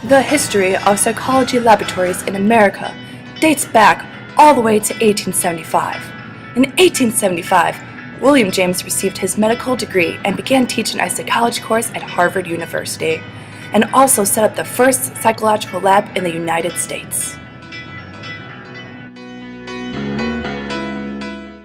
The history of psychology laboratories in America dates back all the way to 1875. In 1875, William James received his medical degree and began teaching a psychology course at Harvard University, and also set up the first psychological lab in the United States.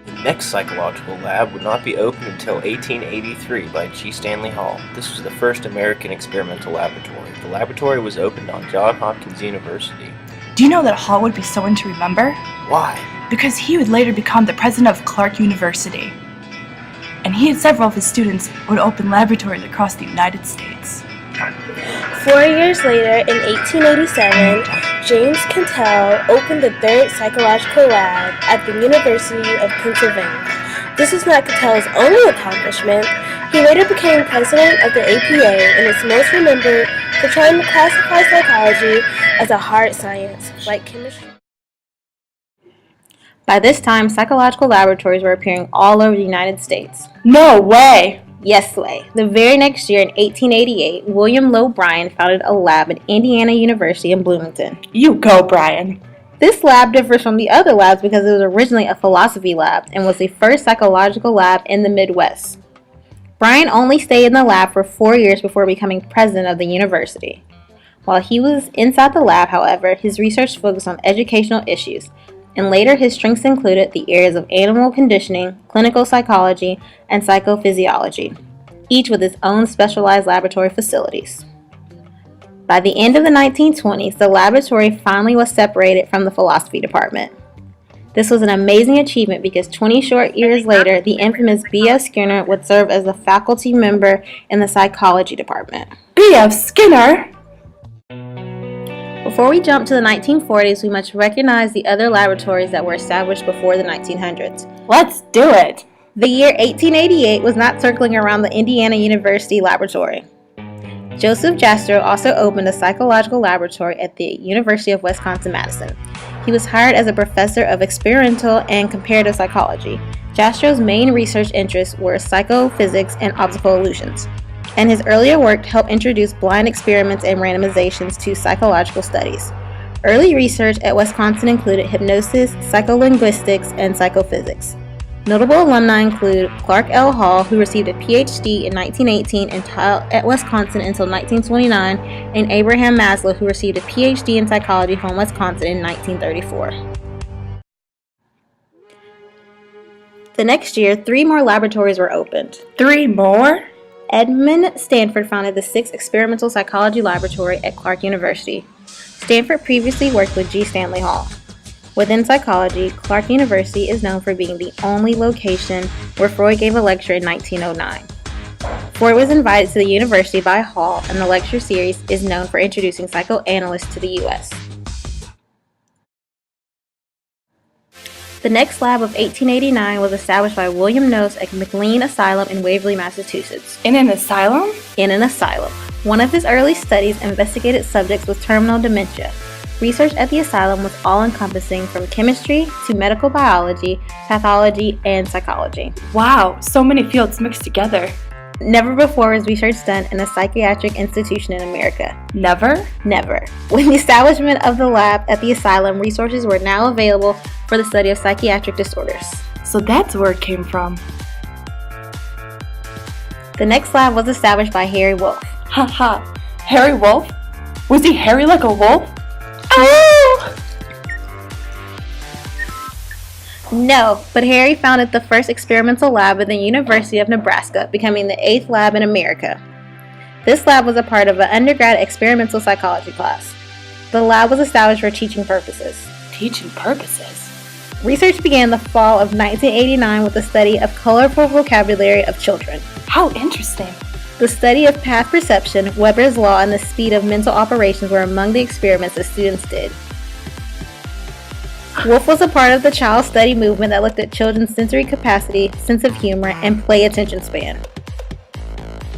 The next psychological lab would not be opened until 1883 by G. Stanley Hall. This was the first American experimental laboratory. The laboratory was opened on Johns Hopkins University. Do you know that Hall would be someone to remember? Why? Because he would later become the president of Clark University. And he and several of his students would open laboratories across the United States. 4 years later, in 1887, James Cantell opened the third psychological lab at the University of Pennsylvania. This was not Cantell's only accomplishment. He later became president of the APA and is most remembered for trying to classify psychology as a hard science, like chemistry. By this time, psychological laboratories were appearing all over the United States. No way! Yes way. The very next year, in 1888, William Lowe Bryan founded a lab at Indiana University in Bloomington. You go, Brian. This lab differs from the other labs because it was originally a philosophy lab and was the first psychological lab in the Midwest. Bryan only stayed in the lab for 4 years before becoming president of the university. While he was inside the lab, however, his research focused on educational issues, and later his strengths included the areas of animal conditioning, clinical psychology, and psychophysiology, each with its own specialized laboratory facilities. By the end of the 1920s, the laboratory finally was separated from the philosophy department. This was an amazing achievement because 20 short years later, the infamous B.F. Skinner would serve as a faculty member in the psychology department. B.F. Skinner? Before we jump to the 1940s, we must recognize the other laboratories that were established before the 1900s. Let's do it! The year 1888 was not circling around the Indiana University laboratory. Joseph Jastrow also opened a psychological laboratory at the University of Wisconsin-Madison. He was hired as a professor of experimental and comparative psychology. Jastrow's main research interests were psychophysics and optical illusions, and his earlier work helped introduce blind experiments and randomizations to psychological studies. Early research at Wisconsin included hypnosis, psycholinguistics, and psychophysics. Notable alumni include Clark L. Hall, who received a PhD in 1918 and taught at Wisconsin until 1929, and Abraham Maslow, who received a PhD in psychology from Wisconsin in 1934. The next year, 3 more laboratories were opened. 3 more? Edmund Stanford founded the 6th Experimental Psychology Laboratory at Clark University. Stanford previously worked with G. Stanley Hall. Within psychology, Clark University is known for being the only location where Freud gave a lecture in 1909. Freud was invited to the university by Hall, and the lecture series is known for introducing psychoanalysts to the U.S. The next lab of 1889 was established by William Noce at McLean Asylum in Waverly, Massachusetts. In an asylum? In an asylum. One of his early studies investigated subjects with terminal dementia. Research at the asylum was all-encompassing from chemistry to medical biology, pathology, and psychology. Wow, so many fields mixed together. Never before was research done in a psychiatric institution in America. Never? Never. With the establishment of the lab at the asylum, resources were now available for the study of psychiatric disorders. So that's where it came from. The next lab was established by Harry Wolff. Haha, Harry Wolff? Was he hairy like a wolf? Oh! No, but Harry founded the first experimental lab at the University of Nebraska, becoming the 8th lab in America. This lab was a part of an undergrad experimental psychology class. The lab was established for teaching purposes. Teaching purposes? Research began the fall of 1989 with the study of colorful vocabulary of children. How interesting. The study of path perception, Weber's law, and the speed of mental operations were among the experiments that students did. Wolff was a part of the child study movement that looked at children's sensory capacity, sense of humor, and play attention span.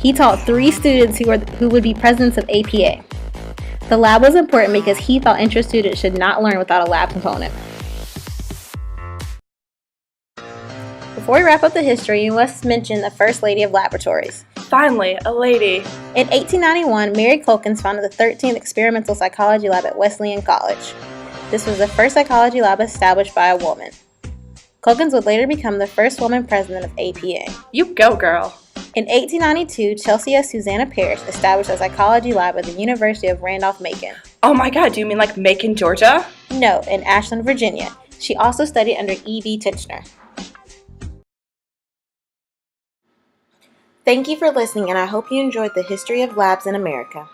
He taught 3 students who would be presidents of APA. The lab was important because he thought interest students should not learn without a lab component. Before we wrap up the history, you must mention the First Lady of Laboratories. finally, a lady. In 1891, Mary Culkins founded the 13th Experimental Psychology Lab at Wesleyan College. This was the first psychology lab established by a woman. Culkins would later become the first woman president of APA. You go, girl. In 1892, Chelsea S. Susanna Parrish established a psychology lab at the University of Randolph-Macon. Oh my god, do you mean like Macon, Georgia? No, in Ashland, Virginia. She also studied under E.B. Titchener. Thank you for listening, and I hope you enjoyed the history of labs in America.